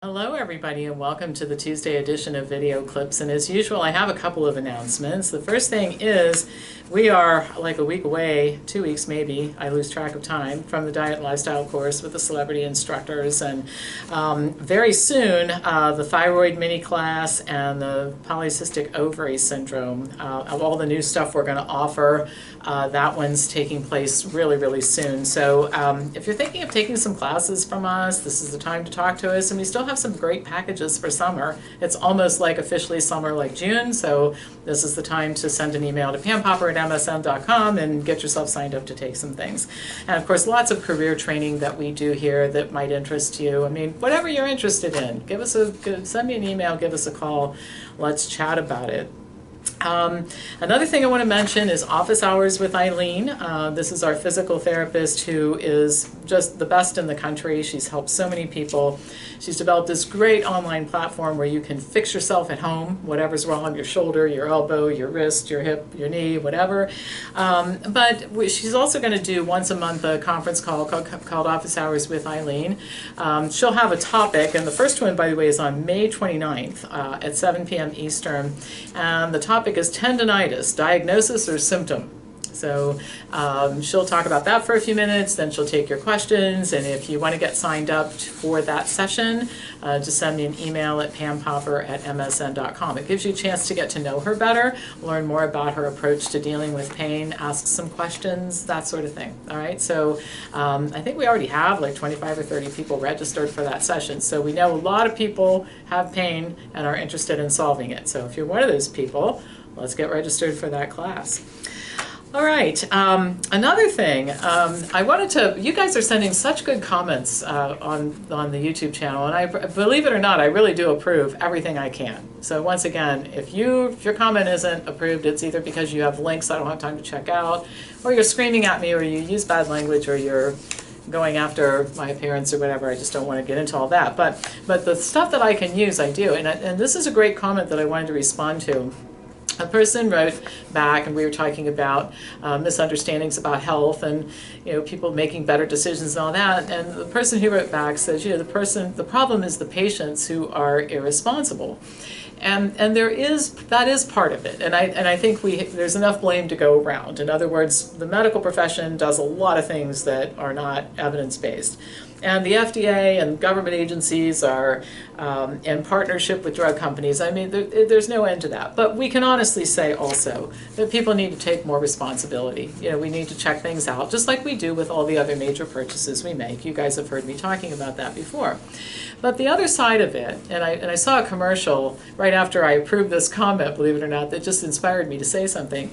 Hello everybody and welcome to the Tuesday edition of Video Clips, and as usual I have a couple of announcements. The first thing is we are like a week away, 2 weeks maybe, I lose track of time, from the Diet and Lifestyle course with the celebrity instructors, and very soon the thyroid mini class and the polycystic ovary syndrome, of all the new stuff we're going to offer, that one's taking place really soon. So if you're thinking of taking some classes from us, this is the time to talk to us, and we still have some great packages for summer. It's almost like officially summer like June, so this is the time to send an email to pampopper@msn.com and get yourself signed up to take some things. And of course lots of career training that we do here that might interest you. I mean, whatever you're interested in, send me an email, give us a call, let's chat about it. Another thing I want to mention is office hours with Eileen. This is our physical therapist who is just the best in the country. She's helped so many people. She's developed this great online platform where you can fix yourself at home, whatever's wrong with your shoulder, your elbow, your wrist, your hip, your knee, whatever. But she's also going to do once a month a conference call called Office Hours with Eileen. She'll have a topic, and the first one, by the way, is on May 29th at 7 p.m. Eastern. And the topic is tendinitis, diagnosis or symptom. So she'll talk about that for a few minutes, then she'll take your questions, and if you want to get signed up for that session, just send me an email at pampopper@msn.com. It gives you a chance to get to know her better, learn more about her approach to dealing with pain, ask some questions, that sort of thing. All right, so I think we already have like 25 or 30 people registered for that session, so we know a lot of people have pain and are interested in solving it. So if you're one of those people, let's get registered for that class. All right, another thing, I wanted to, you guys are sending such good comments on the YouTube channel, and I believe it or not, I really do approve everything I can. So once again, if your comment isn't approved, it's either because you have links I don't have time to check out, or you're screaming at me, or you use bad language, or you're going after my appearance or whatever. I just don't want to get into all that. But the stuff that I can use, I do. And this is a great comment that I wanted to respond to. A person wrote back, and we were talking about misunderstandings about health, and people making better decisions and all that. And the person who wrote back says, the problem is the patients who are irresponsible, and that is part of it. And I think there's enough blame to go around. In other words, the medical profession does a lot of things that are not evidence-based. And the FDA and government agencies are in partnership with drug companies. I mean, there's no end to that. But we can honestly say also that people need to take more responsibility. We need to check things out, just like we do with all the other major purchases we make. You guys have heard me talking about that before. But the other side of it, and I saw a commercial right after I approved this comment, believe it or not, that just inspired me to say something.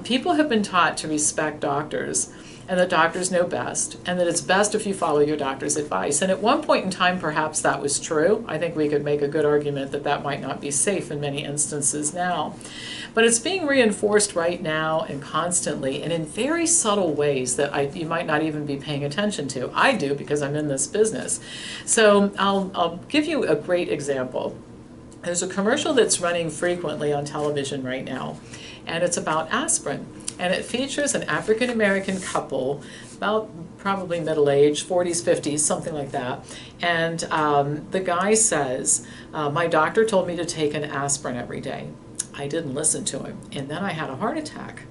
People have been taught to respect doctors, and that doctors know best, and that it's best if you follow your doctor's advice. And at one point in time, perhaps that was true. I think we could make a good argument that that might not be safe in many instances now. But it's being reinforced right now and constantly, and in very subtle ways that you might not even be paying attention to. I do, because I'm in this business. So I'll give you a great example. There's a commercial that's running frequently on television right now, and it's about aspirin. And it features an African-American couple, about probably middle-aged, 40s, 50s, something like that. And the guy says, my doctor told me to take an aspirin every day. I didn't listen to him, and then I had a heart attack.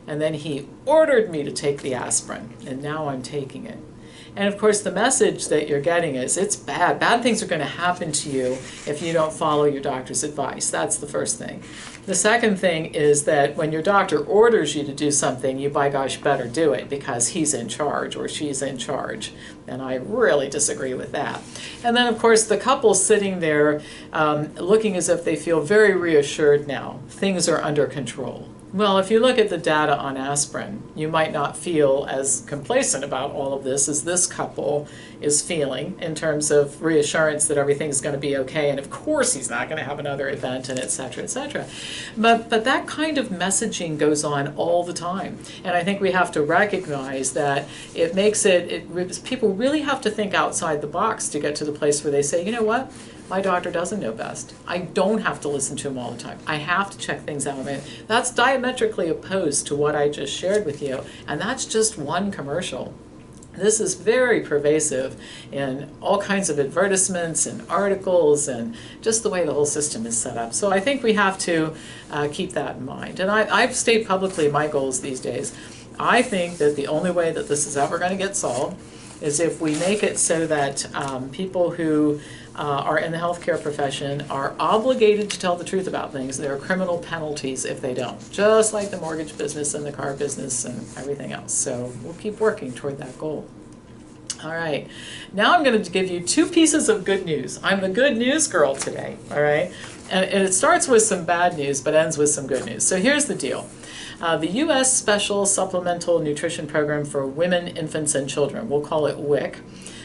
And then he ordered me to take the aspirin, and now I'm taking it. And of course the message that you're getting is it's bad. Bad things are going to happen to you if you don't follow your doctor's advice. That's the first thing. The second thing is that when your doctor orders you to do something, you by gosh better do it because he's in charge or she's in charge. And I really disagree with that. And then of course the couple sitting there looking as if they feel very reassured now. Things are under control. Well, if you look at the data on aspirin, you might not feel as complacent about all of this as this couple is feeling in terms of reassurance that everything's going to be okay, and of course he's not going to have another event, and et cetera, et cetera. But that kind of messaging goes on all the time, and I think we have to recognize that it makes people really have to think outside the box to get to the place where they say, you know what? My doctor doesn't know best. I don't have to listen to him all the time. I have to check things out. That's diametrically opposed to what I just shared with you, and that's just one commercial. This is very pervasive in all kinds of advertisements and articles and just the way the whole system is set up. So I think we have to keep that in mind. And I've stated publicly my goals these days. I think that the only way that this is ever going to get solved is if we make it so that people who are in the healthcare profession are obligated to tell the truth about things. There are criminal penalties if they don't, just like the mortgage business and the car business and everything else. So we'll keep working toward that goal. All right, now I'm going to give you two pieces of good news. I'm the good news girl today, all right? And it starts with some bad news, but ends with some good news. So here's the deal. The U.S. Special Supplemental Nutrition Program for Women, Infants, and Children, we'll call it WIC,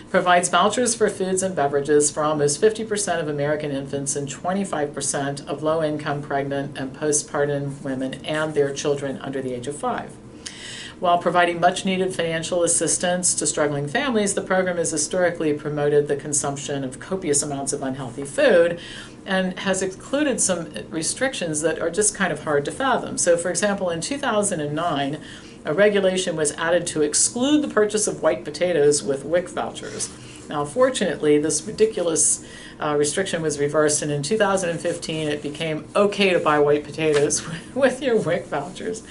provides vouchers for foods and beverages for almost 50% of American infants and 25% of low-income pregnant and postpartum women and their children under the age of 5. While providing much-needed financial assistance to struggling families, the program has historically promoted the consumption of copious amounts of unhealthy food and has included some restrictions that are just kind of hard to fathom. So, for example, in 2009, a regulation was added to exclude the purchase of white potatoes with WIC vouchers. Now, fortunately, this ridiculous restriction was reversed, and in 2015 it became okay to buy white potatoes with your WIC vouchers.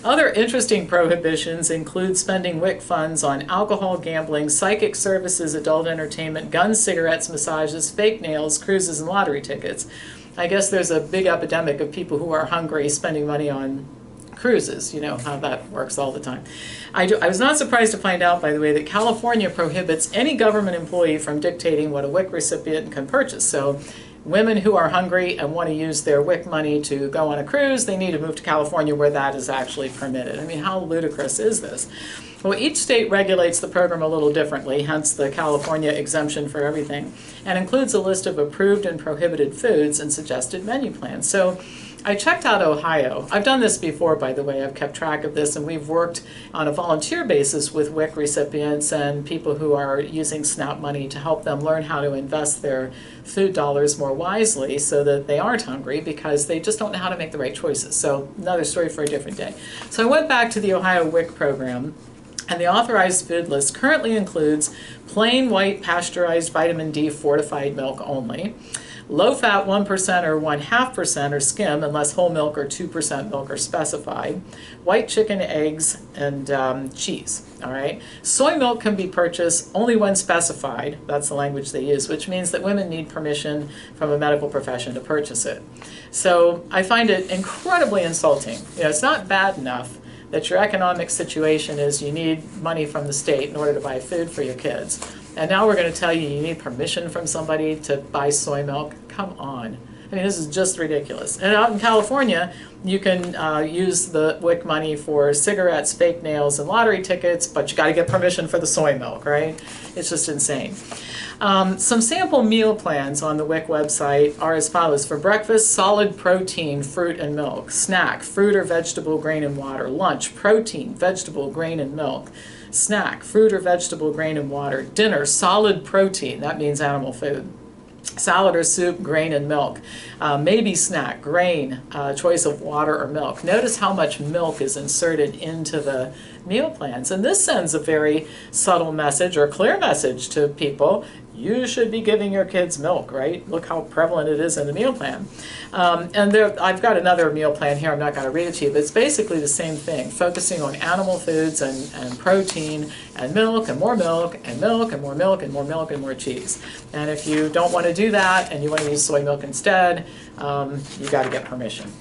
Other interesting prohibitions include spending WIC funds on alcohol, gambling, psychic services, adult entertainment, guns, cigarettes, massages, fake nails, cruises, and lottery tickets. I guess there's a big epidemic of people who are hungry spending money on cruises. You know how that works all the time. I was not surprised to find out, by the way, that California prohibits any government employee from dictating what a WIC recipient can purchase. So women who are hungry and want to use their WIC money to go on a cruise, they need to move to California where that is actually permitted. I mean, how ludicrous is this? Well, each state regulates the program a little differently, hence the California exemption for everything, and includes a list of approved and prohibited foods and suggested menu plans. So I checked out Ohio. I've done this before, by the way. I've kept track of this, and we've worked on a volunteer basis with WIC recipients and people who are using SNAP money to help them learn how to invest their food dollars more wisely so that they aren't hungry because they just don't know how to make the right choices. So another story for a different day. So I went back to the Ohio WIC program, and the authorized food list currently includes plain white pasteurized vitamin D fortified milk only, low-fat 1% or 0.5% or skim unless whole milk or 2% milk are specified, white chicken, eggs, and cheese. All right. Soy milk can be purchased only when specified. That's the language they use, which means that women need permission from a medical profession to purchase it. So I find it incredibly insulting. You know, it's not bad enough that your economic situation is you need money from the state in order to buy food for your kids. And now we're going to tell you you need permission from somebody to buy soy milk? Come on. I mean, this is just ridiculous. And out in California, you can use the WIC money for cigarettes, fake nails, and lottery tickets, but you got to get permission for the soy milk, right? It's just insane. Some sample meal plans on the WIC website are as follows. For breakfast, solid protein, fruit and milk. Snack, fruit or vegetable, grain and water. Lunch, protein, vegetable, grain and milk. Snack, fruit or vegetable, grain and water. Dinner, solid protein, that means animal food. Salad or soup, grain and milk. Maybe snack, grain, choice of water or milk. Notice how much milk is inserted into the meal plans. And this sends a very subtle message or clear message to people. You should be giving your kids milk, right? Look how prevalent it is in the meal plan. And I've got another meal plan here. I'm not going to read it to you, but it's basically the same thing, focusing on animal foods and protein and milk and more milk and milk and more milk and more milk and more cheese. And if you don't want to do that and you want to use soy milk instead, you got to get permission.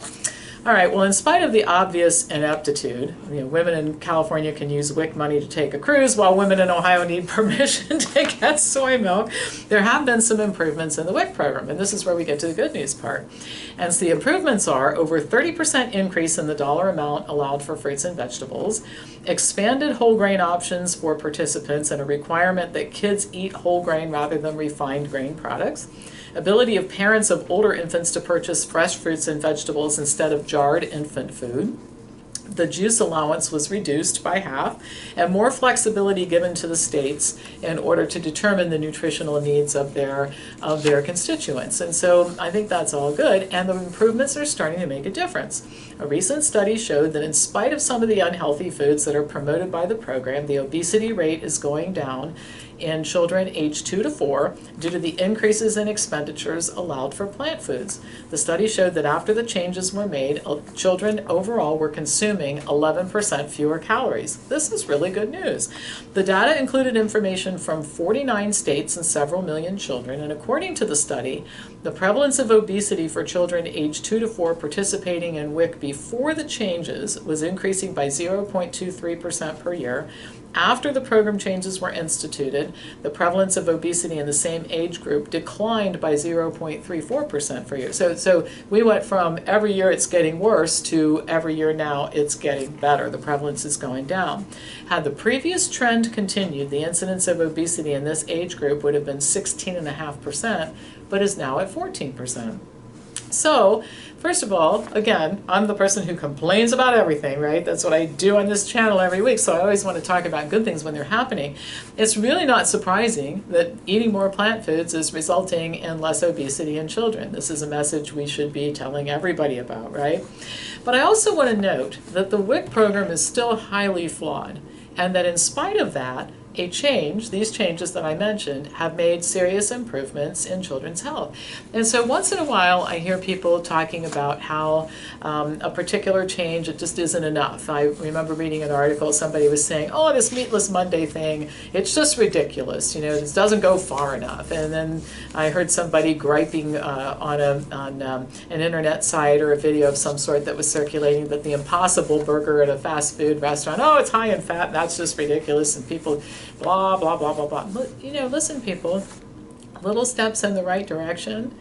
All right, well, in spite of the obvious ineptitude, you know, women in California can use WIC money to take a cruise while women in Ohio need permission to get soy milk. There have been some improvements in the WIC program, and this is where we get to the good news part. And so the improvements are over 30% increase in the dollar amount allowed for fruits and vegetables, expanded whole grain options for participants and a requirement that kids eat whole grain rather than refined grain products, ability of parents of older infants to purchase fresh fruits and vegetables instead of jarred infant food, The juice allowance was reduced by half, and more flexibility given to the states in order to determine the nutritional needs of their constituents. And so I think that's all good, and the improvements are starting to make a difference. A recent study showed that in spite of some of the unhealthy foods that are promoted by the program, the obesity rate is going down in children aged 2 to 4 due to the increases in expenditures allowed for plant foods. The study showed that after the changes were made, children overall were consuming 11% fewer calories. This is really good news. The data included information from 49 states and several million children, and according to the study, the prevalence of obesity for children aged 2 to 4 participating in WIC before the changes was increasing by 0.23% per year. After the program changes were instituted, the prevalence of obesity in the same age group declined by 0.34% per year. So we went from every year it's getting worse to every year now it's getting better. The prevalence is going down. Had the previous trend continued, the incidence of obesity in this age group would have been 16.5%, but is now at 14%. So, first of all, again, I'm the person who complains about everything, right? That's what I do on this channel every week, so I always want to talk about good things when they're happening. It's really not surprising that eating more plant foods is resulting in less obesity in children. This is a message we should be telling everybody about, right? But I also want to note that the WIC program is still highly flawed, and that in spite of that, these changes that I mentioned, have made serious improvements in children's health. And so once in a while, I hear people talking about how a particular change, it just isn't enough. I remember reading an article, somebody was saying, oh, this Meatless Monday thing, it's just ridiculous, this doesn't go far enough. And then I heard somebody griping on an internet site or a video of some sort that was circulating that the Impossible Burger at a fast food restaurant, oh, it's high in fat, that's just ridiculous, and people blah, blah, blah, blah, blah. Listen, people, little steps in the right direction.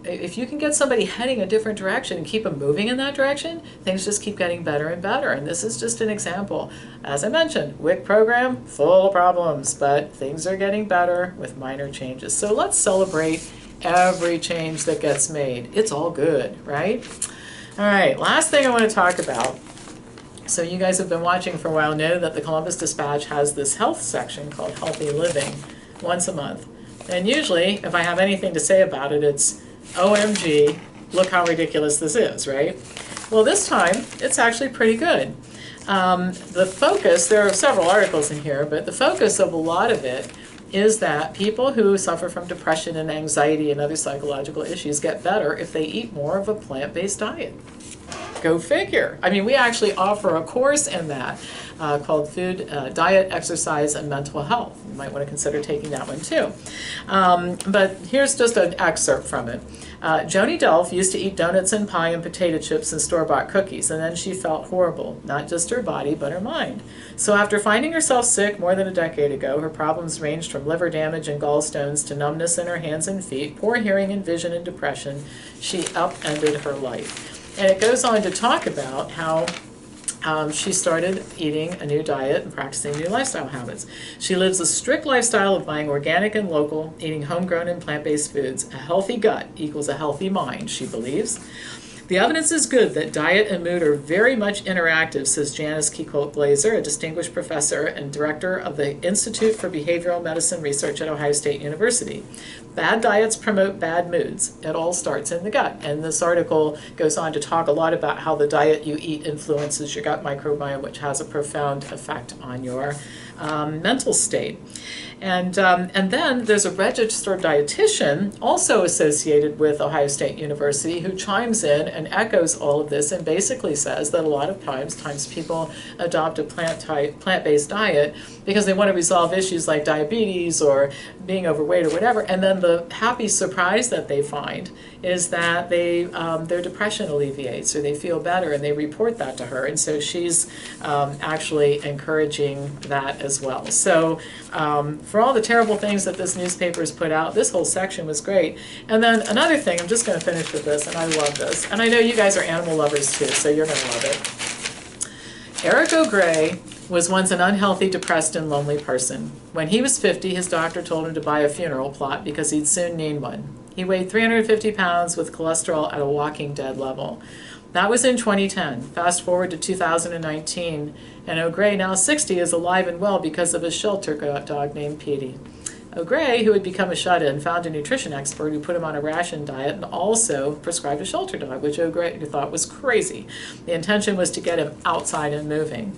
If you can get somebody heading a different direction and keep them moving in that direction, things just keep getting better and better. And this is just an example. As I mentioned, WIC program, full of problems, but things are getting better with minor changes. So let's celebrate every change that gets made. It's all good, right? All right, last thing I want to talk about. So you guys have been watching for a while know that the Columbus Dispatch has this health section called Healthy Living once a month. And usually, if I have anything to say about it, it's, OMG, look how ridiculous this is, right? Well, this time, it's actually pretty good. The focus, there are several articles in here, but the focus of a lot of it is that people who suffer from depression and anxiety and other psychological issues get better if they eat more of a plant-based diet. Go figure. I mean, we actually offer a course in that called Food, Diet, Exercise, and Mental Health. You might want to consider taking that one too. But here's just an excerpt from it. Joni Delph used to eat donuts and pie and potato chips and store-bought cookies, and then she felt horrible, not just her body, but her mind. So after finding herself sick more than a decade ago, her problems ranged from liver damage and gallstones to numbness in her hands and feet, poor hearing and vision and depression. She upended her life. And it goes on to talk about how she started eating a new diet and practicing new lifestyle habits. She lives a strict lifestyle of buying organic and local, eating homegrown and plant-based foods. A healthy gut equals a healthy mind, she believes. The evidence is good that diet and mood are very much interactive, says Janice Kiecolt-Glaser, a distinguished professor and director of the Institute for Behavioral Medicine Research at Ohio State University. Bad diets promote bad moods. It all starts in the gut. And this article goes on to talk a lot about how the diet you eat influences your gut microbiome, which has a profound effect on your mental state. And then there's a registered dietitian also associated with Ohio State University who chimes in and echoes all of this and basically says that a lot of times people adopt a plant-based diet because they want to resolve issues like diabetes or being overweight or whatever, and then the happy surprise that they find is that their depression alleviates or they feel better, and they report that to her, and so she's actually encouraging that as well. So for all the terrible things that this newspaper has put out, this whole section was great. And then another thing, I'm just going to finish with this, and I love this, and I know you guys are animal lovers too, so you're going to love it. Eric O'Gray was once an unhealthy, depressed, and lonely person. When he was 50, his doctor told him to buy a funeral plot because he'd soon need one. He weighed 350 pounds with cholesterol at a walking dead level. That was in 2010. Fast forward to 2019, and O'Gray, now 60, is alive and well because of his shelter dog named Petey. O'Gray, who had become a shut-in, found a nutrition expert who put him on a ration diet and also prescribed a shelter dog, which O'Gray thought was crazy. The intention was to get him outside and moving.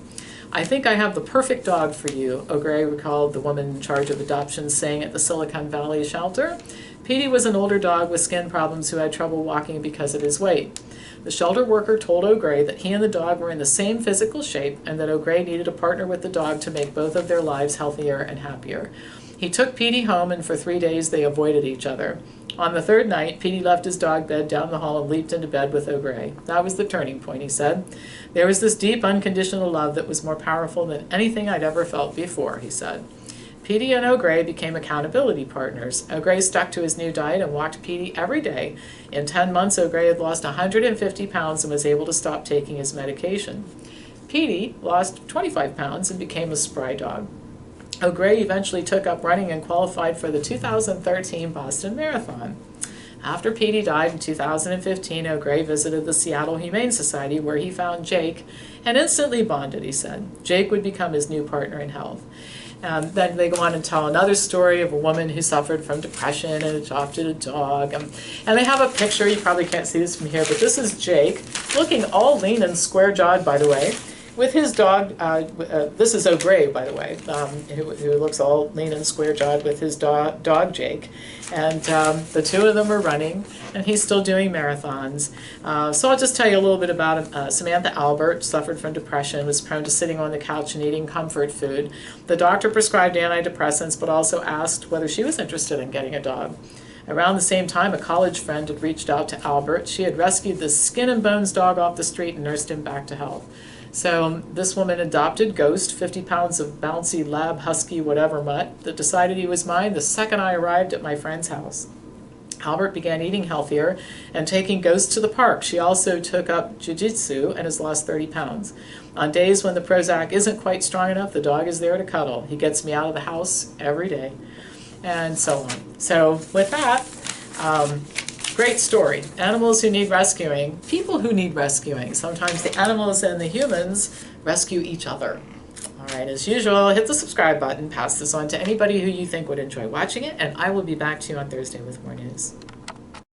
"I think I have the perfect dog for you," O'Gray recalled the woman in charge of adoptions saying at the Silicon Valley shelter. Petey was an older dog with skin problems who had trouble walking because of his weight. The shelter worker told O'Gray that he and the dog were in the same physical shape and that O'Gray needed to partner with the dog to make both of their lives healthier and happier. He took Petey home, and for 3 days they avoided each other. On the third night, Petey left his dog bed down the hall and leaped into bed with O'Gray. That was the turning point, he said. "There was this deep, unconditional love that was more powerful than anything I'd ever felt before," he said. Petey and O'Gray became accountability partners. O'Gray stuck to his new diet and walked Petey every day. In 10 months, O'Gray had lost 150 pounds and was able to stop taking his medication. Petey lost 25 pounds and became a spry dog. O'Gray eventually took up running and qualified for the 2013 Boston Marathon. After Petey died in 2015, O'Gray visited the Seattle Humane Society where he found Jake and instantly bonded, he said. Jake would become his new partner in health. Then they go on and tell another story of a woman who suffered from depression and adopted a dog. And they have a picture, you probably can't see this from here, but this is Jake, looking all lean and square-jawed, by the way, with his dog. This is O'Gray, by the way, who looks all lean and square-jawed with his dog Jake. And the two of them are running, and he's still doing marathons. So I'll just tell you a little bit about him. Samantha Albert suffered from depression, was prone to sitting on the couch and eating comfort food. The doctor prescribed antidepressants, but also asked whether she was interested in getting a dog. Around the same time, a college friend had reached out to Albert. She had rescued this skin and bones dog off the street and nursed him back to health. So this woman adopted Ghost, 50 pounds of bouncy lab husky whatever mutt, that decided he was mine the second I arrived at my friend's house. Albert began eating healthier and taking Ghost to the park. She also took up jiu-jitsu and has lost 30 pounds. On days when the Prozac isn't quite strong enough, the dog is there to cuddle. He gets me out of the house every day, and so on. So with that, great story. Animals who need rescuing, people who need rescuing. Sometimes the animals and the humans rescue each other. All right, as usual, hit the subscribe button, pass this on to anybody who you think would enjoy watching it, and I will be back to you on Thursday with more news.